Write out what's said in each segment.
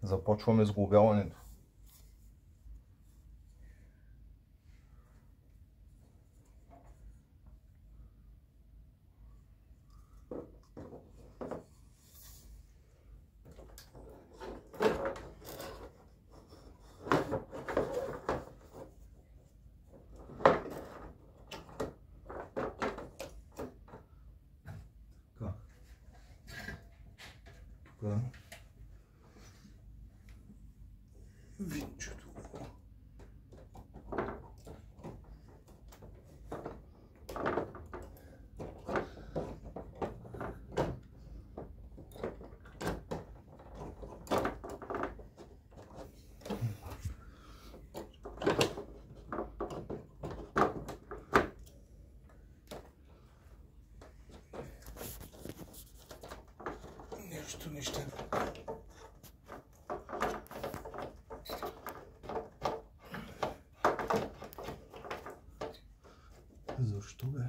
Започваме с глобяването. Тук винчето. Нещо неща. Защо бе?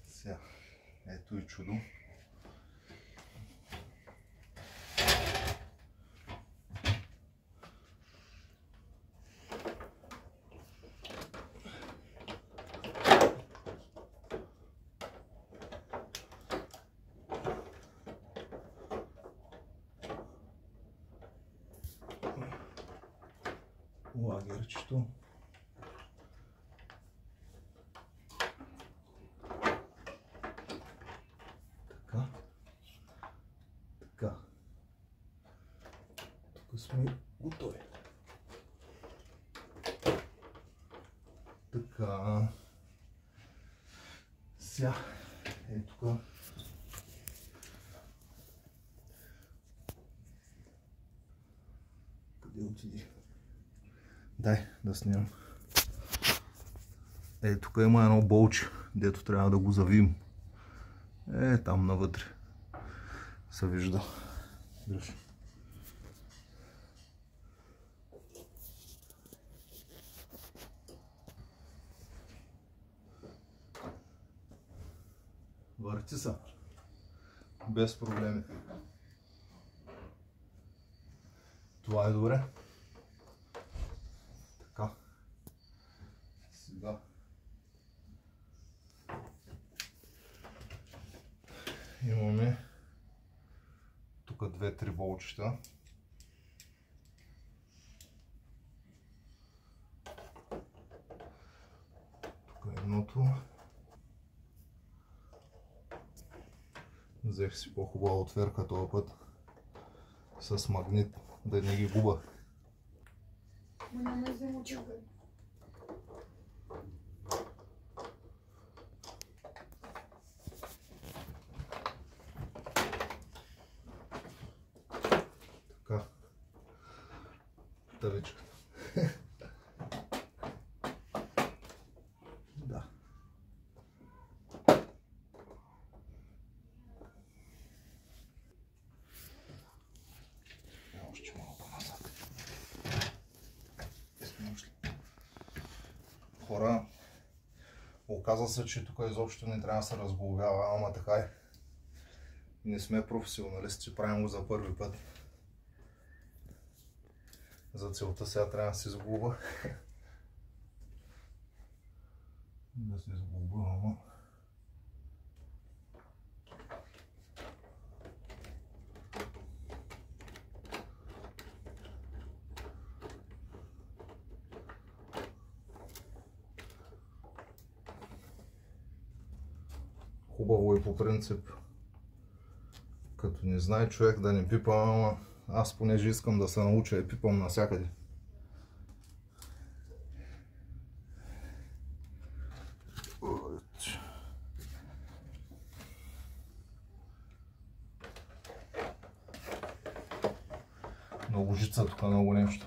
Сега, ето и чудо. Лагерчето. Така. Тук сме готови. Така. Сега. Ето тук. Къде отиди? Дай да снимам. Тук има едно болче, дето трябва да го завием. Там навътре се вижда. Виж. Върти се. Без проблеми. Това е добре. Така. Сега. Имаме тук 2-3 болчета. Тук е едното. Взех си по-хубава отверка този път с магнит, да не ги губа. Няма взема чуга. Така. Тавичката. Да. Още малко назад. Хора, оказва се, че тук изобщо не трябва да се разглобява, ама така е. Не сме професионалисти, правим го за първи път. За целта сега трябва да се сглоба. Да се сглоба, ама... Хубаво е по принцип, като не знае човек да не пипа, ама аз понеже искам да се науча и пипам навсякъде. лъжица тук много нещо.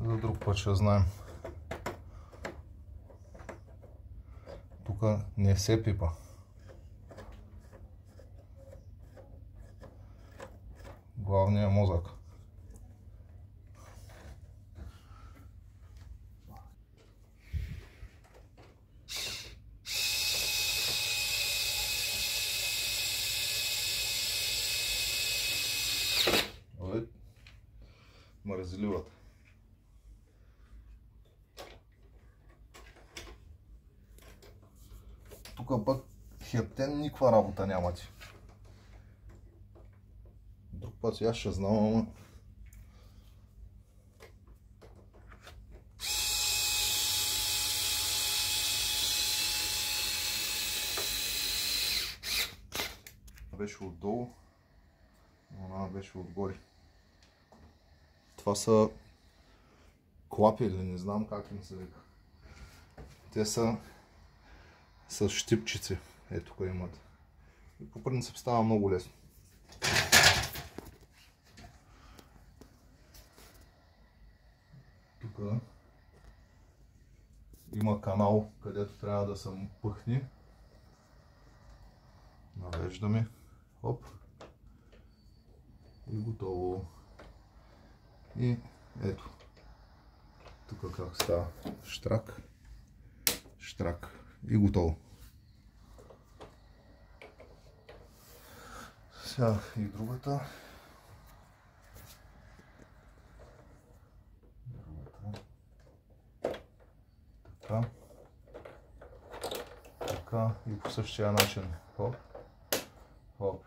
За друг път ще знаем. Тук не се пипа. Главният мозък. Мързеливата. Тук пък хептен никаква работа нямате. Друг път сега ще знам, ама... Беше отдолу, она беше отгоре. Това са клапи или не знам как им се вика. Те са с щипчици. Ето тук имат. И по принцип става много лесно. Тук има канал, където трябва да се пъхне. Навеждаме. Хоп. И готово. И ето. Тук как става. Штрак. Штрак. И готово. Сега и другата. Така. Така и по същия начин. Хоп. Хоп.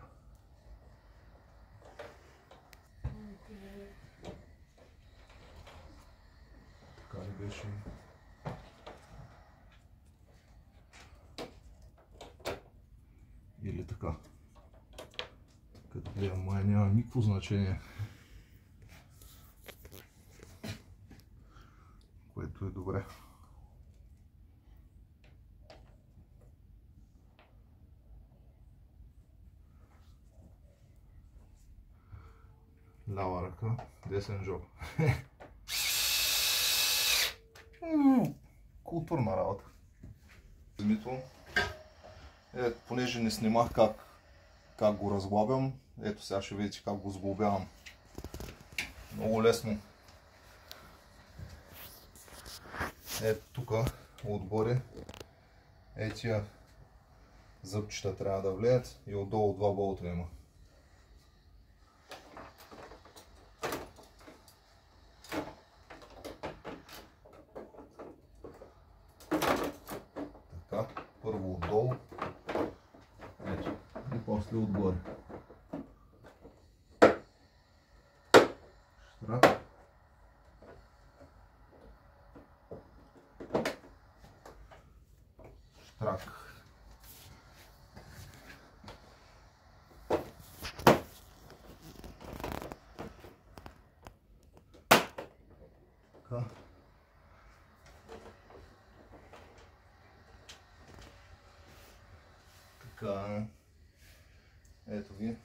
Така ли беше? Или така. Като гледам, май няма никакво значение. Което е добре. Лява ръка, десен джоб. Културна работа. Понеже не снимах как го разглабям, ето сега ще видите как го сглобявам. Много лесно. Ето тук отгоре тия зъбчета трябва да влеят и отдолу 2 болта има. Така, първо отдолу, ето, и после отгоре. Штрак. Штрак. Така. Така. Ето ги.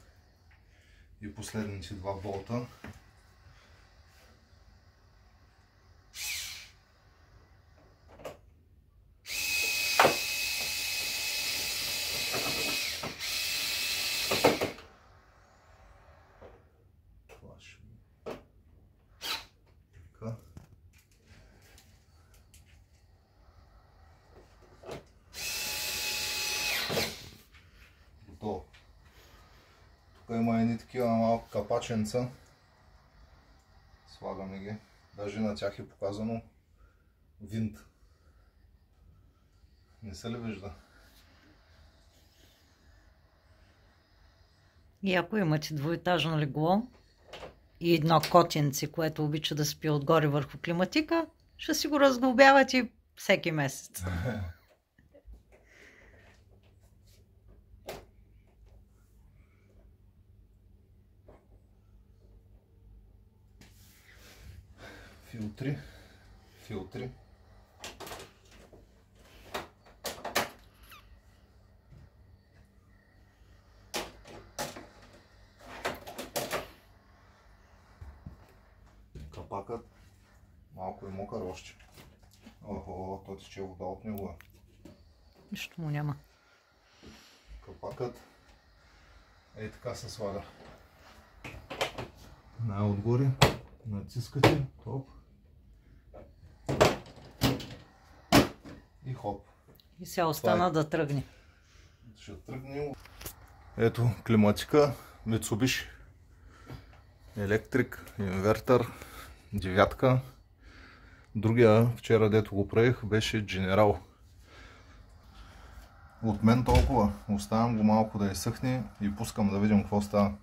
И последните 2 болта. Така. Готово. Тук има едни такива малко капаченца. Слагаме ги. Даже на тях е показано винт. Не се ли вижда? И ако имате двоетажно легло и едно котенце, което обича да спи отгоре върху климатика, Ще си го разглобяват и всеки месец. Филтри. Капакът малко е мокър още. Охо, той тече вода от него. Нищо му няма. Капакът е така се слага. Най-отгоре натискате, хоп. И хоп. И сега остана да тръгне. Ще тръгне. Ето климатика, Mitsubishi. Електрик, инвертър, 9. Другия, вчера дето го правих, беше General. От мен толкова. Оставям го малко да изсъхне и пускам да видим какво става.